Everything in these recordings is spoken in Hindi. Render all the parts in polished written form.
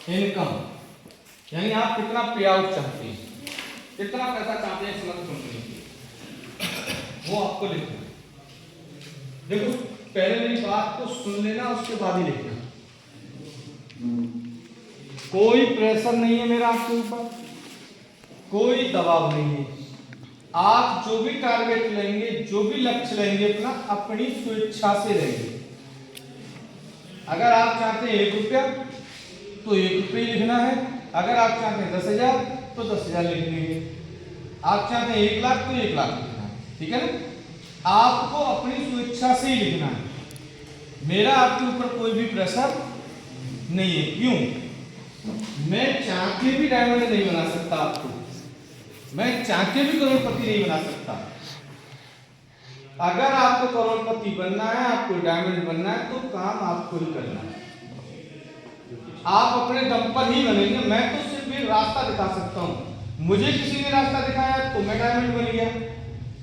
इनकम, यानी आप कितना पे आउट चाहते हैं, कितना पैसा चाहते हैं इस मंथ कंपनी की, वो आपको लिखना है। देखो पहले मेरी बात को सुन लेना, उसके बाद ही लिखना। कोई प्रेशर नहीं है मेरा आपके ऊपर, कोई दबाव नहीं है। आप जो भी टारगेट लेंगे, जो भी लक्ष्य लेंगे अपना, अपनी स्वेच्छा से लेंगे। अगर आप चाहते हैं 1 रुपया तो 1 रुपये लिखना है, अगर आप चाहते हैं 10,000 तो 10,000 लिखने हैं, आप चाहते हैं 1 लाख तो 1 लाख लिखना है, ठीक है ना। आपको अपनी स्वेच्छा से ही लिखना है, मेरा आपके ऊपर कोई भी प्रेशर नहीं है। क्यों? मैं चाह के भी डायमंड नहीं बना सकता आपको, मैं चाह के भी करोड़पति नहीं बना सकता। अगर आपको करोड़पति बनना है, आपको डायमंड बनना है, तो काम आपको ही करना है। आप अपने दम पर ही बनेंगे। मैं तो सिर्फ ये रास्ता दिखा सकता हूँ, मुझे किसी ने रास्ता दिखाया तो मैं डायमंड बन गया,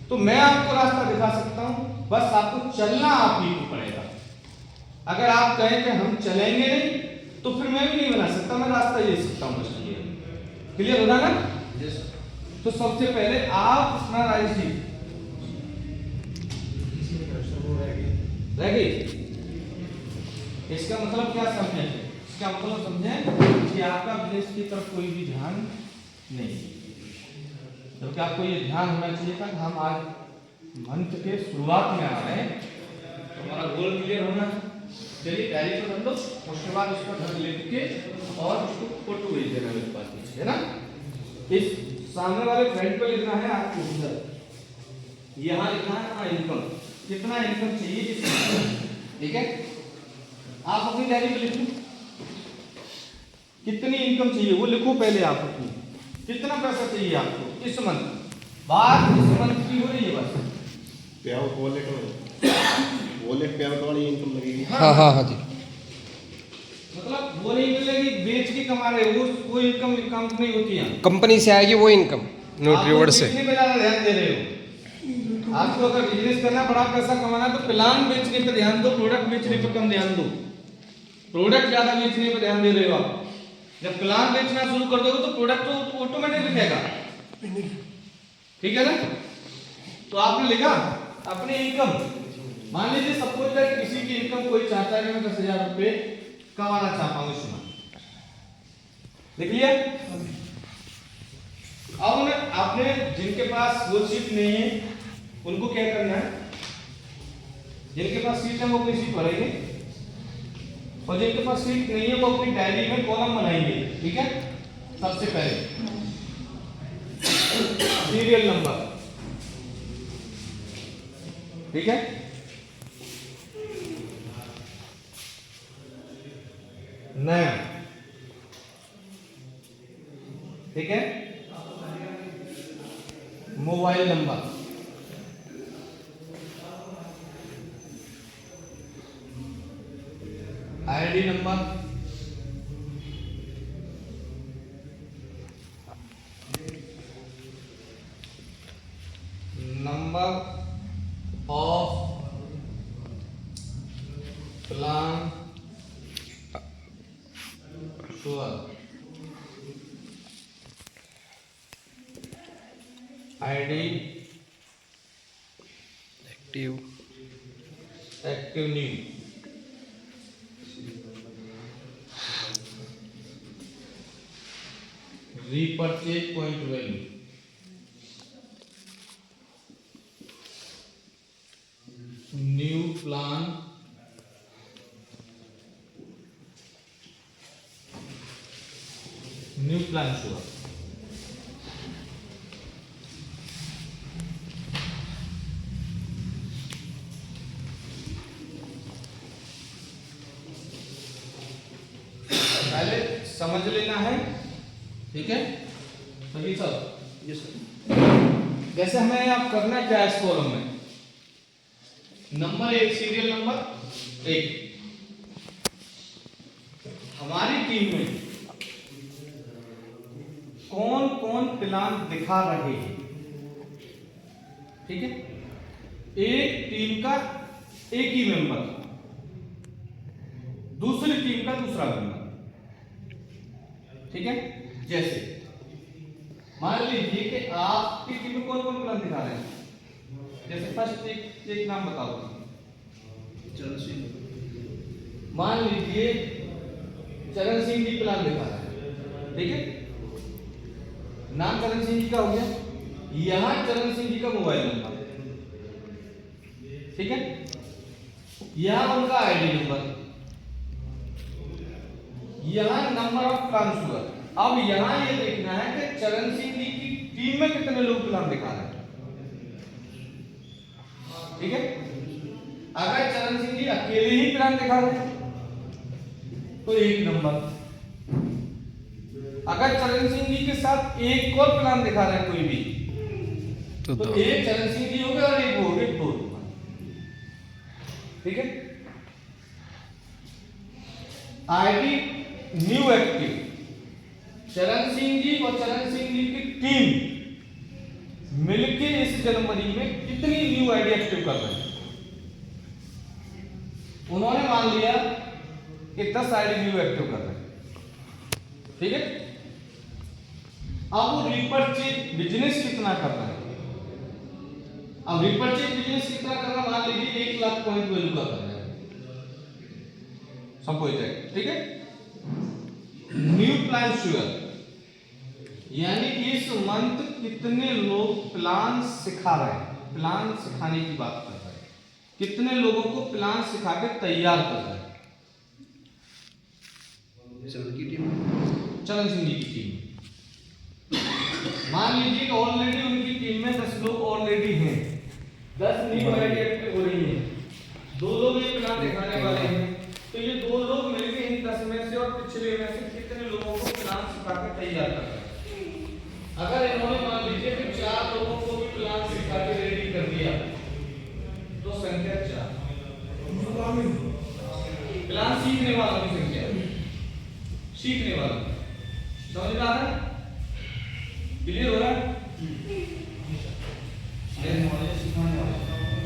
तो मैं आपको रास्ता दिखा सकता हूँ, बस आपको चलना आप ही को पड़ेगा। अगर आप कहें कि हम चलेंगे नहीं तो फिर मैं भी नहीं बना सकता, मैं रास्ता दे सकता हूँ। बस क्लियर होगा ना? तो सबसे पहले आप अपना राइट रह गई। इसका मतलब क्या समझे? इसका मतलब समझे कि आपका बिजनेस की तरफ कोई भी ध्यान नहीं, जबकि आपको ये ध्यान होना चाहिए था कि हम आज मंथ के शुरुआत में आ रहे हैं, तो हमारा गोल क्लियर होना। चलिए डायरी पर रख लो, उसके बाद उसका घर लिख के और उसको फोटो भेज देना मेरे पास, है ना। इस सामने वाले फ्रेंड पे लिखना है आपको, उधर यहाँ लिखना है अपना इनकम, कितना इनकम चाहिए इस मंथ, ठीक है। आप अपनी डायरी पे लिखो कितनी इनकम चाहिए, वो लिखो पहले आप अपनी, कितना पैसा चाहिए आपको इस मंथ। बात इस मंथ की हो रही है, बस पे आउट वॉलेट पे आउट वाली इनकम लगेगी। हाँ जी। मतलब वो नहीं मिलेगी बेच के कमा रहे हो, वो इनकम नहीं होती है, कंपनी से आएगी वो इनकम, नोट रिवॉर्ड से। बेचने पे ज्यादा ध्यान दे रहे हो। आपको अगर बिजनेस करना, बड़ा पैसा कमाना, तो प्लान बेचने पे ध्यान दो, प्रोडक्ट बेचने पे कम ध्यान दो। प्रोडक्ट ज्यादा बेचने पे ध्यान दे रहे हो आप, जब प्लान बेचना शुरू कर दोगे तो प्रोडक्ट तो ऑटोमेटिक बिकेगा, ठीक है ना। तो आपने लिखा अपनी इनकम, मान लीजिए सपोज दैट किसी की इनकम कोई चाहता है कि मैं 10,000 रुपए कमाना चाहता हूँ इस मंथ, लिख लिया। अब आपने जिनके पास वो शीट नहीं है उनको क्या करना है, जिनके पास शीट है वो अपनी शीट भरेंगे, और जिनके पास शीट नहीं है वो अपनी डायरी में कॉलम बनाएंगे, ठीक है। सबसे पहले सीरियल नंबर, ठीक है। नया, ठीक है। Mobile number, ID number, number of plan sure, ID active new, repurchase point value, new plan, sure. पहले समझ लेना है, ठीक है सभी सब। Yes sir. जैसे हमें आप करना क्या है, इस कॉलम में नंबर 1 सीरियल नंबर 1, हमारी टीम में कौन कौन प्लान दिखा रहे हैं, ठीक है। एक टीम का एक ही मेंबर, दूसरी टीम का दूसरा मेंबर, ठीक है। जैसे मान लीजिए कि आपकी टीम में कौन कौन प्लान दिखा रहे हैं, जैसे फर्स्ट एक नाम बताओ। चरण सिंह। मान लीजिए चरण सिंह जी प्लान दिखा रहे हैं, ठीक है। नाम चरण सिंह जी का हो गया, यहां चरण सिंह जी का मोबाइल नंबर, ठीक है। यहां उनका आईडी नंबर, यहां नंबर ऑफ प्लान शुगर। अब यहां ये देखना है कि चरण सिंह जी की टीम में कितने लोग प्लान दिखा रहे हैं, ठीक है। अगर चरण सिंह जी अकेले ही प्लान दिखा रहे हैं तो 1 नंबर। अगर चरण सिंह जी के साथ एक और प्लान दिखा रहे हैं कोई भी, तो एक चरण सिंह जी हो गए और एक हो गए 2, ठीक है। आईडी न्यू एक्टिव, चरण सिंह जी और चरण सिंह जी की टीम मिलके इस जनवरी में कितनी न्यू आईडी एक्टिव कर रहे हैं। उन्होंने मान लिया कि 10 आईडी न्यू एक्टिव कर रहे हैं, ठीक है। अब वो रिपर्चेज बिजनेस कितना कर रहे हैं, अब रिपर्चेज बिजनेस कितना करना, मान लीजिए 1 लाख पॉइंट वैल्यू का कर रहे हैं, सपोज दैट, ठीक है। न्यू प्लान शुगर, यानी इस मंथ कितने लोग प्लान सिखा रहे हैं, प्लान सिखाने की बात कर रहे हैं, कितने लोगों को प्लान सिखा के तैयार कर रहे हैं। चरण की टीम, चरण सिंह जी की टीम, मान लीजिए कि ऑलरेडी उनकी टीम में 10 लोग ऑलरेडी हैं, 10 न्यू आईडी एक्टिव हो रही हैं, 2 लोग ये प्लान दिखाने वाले हैं, तो ये 2 लोग मिलकर इन 10 में से और पिछले में से कितने लोगों को प्लान सिखा के तैयार कर रहे हैं। अगर इन्होंने मान लीजिए कि 4 लोगों को भी प्लान सिखा के रेडी कर दिया तो संख्या 4, प्लान सीखने वालों की संख्या, सीखने वालों, समझ में आ रहा है, क्लियर हो रहा है।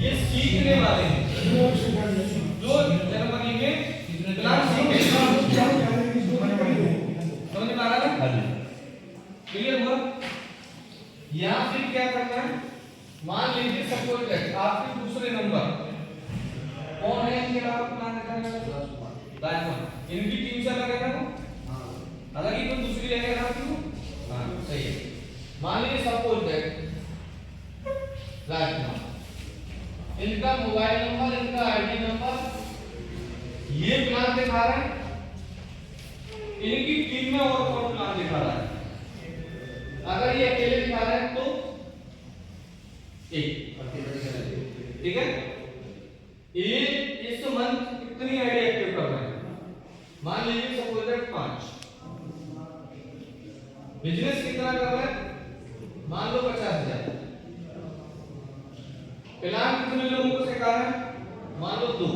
ये सीखने वाले हैं जो जनवरी में प्लान सीखेंगे, समझ में आ रहा है, क्लियर हुआ। यहां फिर क्या करना है, मान लीजिए सपोज दैट आपके दूसरे नंबर कौन है, इनके अलावा प्लान दिखाने वाला राजकुमार, इनकी टीम से अलग है ना, अगर ये कोई दूसरी रहेगा ना क्यों, हां सही है। मान लीजिए सपोज दैट राजकुमार, इनका मोबाइल नंबर, इनका आईडी नंबर, ये प्लान दिखा रहा है, इनकी टीम में और कौन प्लान दिखा रहा है। अगर ये अकेले दिखा रहा है तो 1, ठीक है। ये इस मंथ कितनी आईडी एक्टिव कर रहे हैं, मान लीजिए सपोज दैट 5। बिजनेस कितना कर रहे हैं, मान लो 50,000। प्लान कितने लोगों को सिखा रहे हैं, मान लो 2,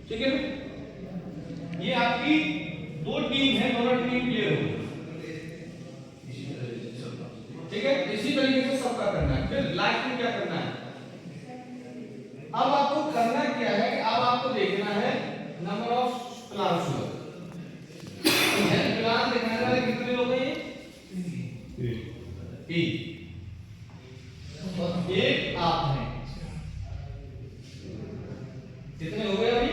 ठीक है। ये आपकी 2 टीम है, दोनों टीम क्लियर हो, ठीक है। इसी तरीके से सबका करना है। फिर लास्ट में क्या करना है, अब आपको करना क्या है कि अब आपको देखना है number of plan sugar, plan दिखाने वाले कितने लोग हैं, 3 और 1 आप हैं, कितने हो गए अभी,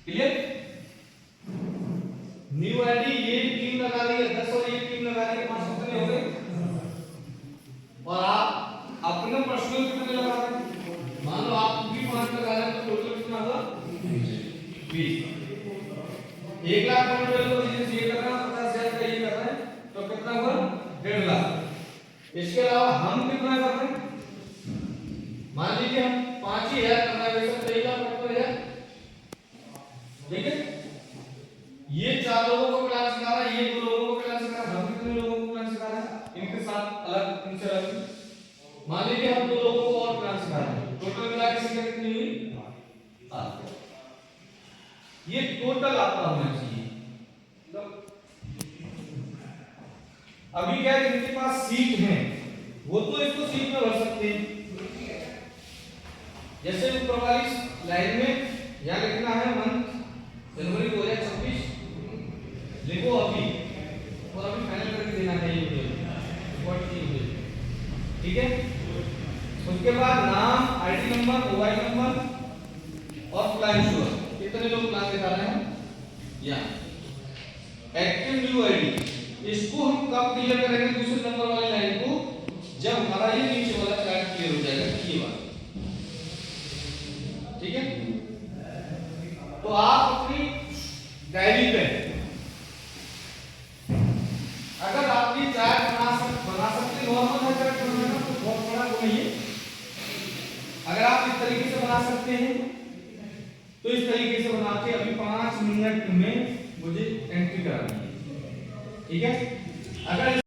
क्लियर। न्यू आईडी ये टीम लगा दी है 10 और ये टीम लगा दी है 5, कितने हो गए। और आप अपने पर्सनल कितने लगा रहे हैं, मान लो आप भी 5 लगा रहे हैं तो टोटल कितना हुआ 20। 1 लाख पॉइंट वैल्यू बिजनेस ये कर रहा है, 50,000 का ये कर रहा है, तो कितना हुआ 1.5 लाख। इसके अलावा हम कितना कर रहे हैं, मान लीजिए हम 5,000 करना है, वैसे 3 लाख 50,000, ठीक है। ये 4 लोगों को प्लान सिखा रहा है, ये 2 लोगों को प्लान सिखा रहा है, हम कितने लोगों को प्लान सिखा रहे हैं, इनके साथ अलग, इनसे अलग। मान लीजिए हम 2 लोगों को और प्लान सिखा रहे हैं, टोटल मिला के संख्या कितनी हुई 8। ये टोटल आपका होना चाहिए। अभी क्या है, जिनके पास सीट है वो तो इसको सीट में भर सकते हैं, जैसे ऊपर वाली लाइन में यहां लिखना है मंथ जनवरी 2026, देखो अभी और अभी फाइनल करके देना है ये वीडियो रिकॉर्ड की वीडियो, ठीक है। उसके बाद नाम, आईडी नंबर, मोबाइल नंबर और प्लान शुअर, कितने लोग प्लान दिखा रहे हैं यहाँ। एक्टिव न्यू आईडी, इसको हम कब क्लियर करेंगे दूसरे नंबर वाले लाइन को, जब हमारा ये नीचे वाला चार्ट क्लियर हो जाएगा, ये वाला, ठीक है। तो आप अपनी डायरी पे अगर आपकी चार्ट बना सकते नॉर्मल है चार्ट बनाना तो बहुत बड़ा तो नहीं है। अगर आप इस तरीके से बना सकते हैं तो इस तरीके से बना के अभी 5 मिनट में मुझे एंट्री करानी है, ठीक है। अगर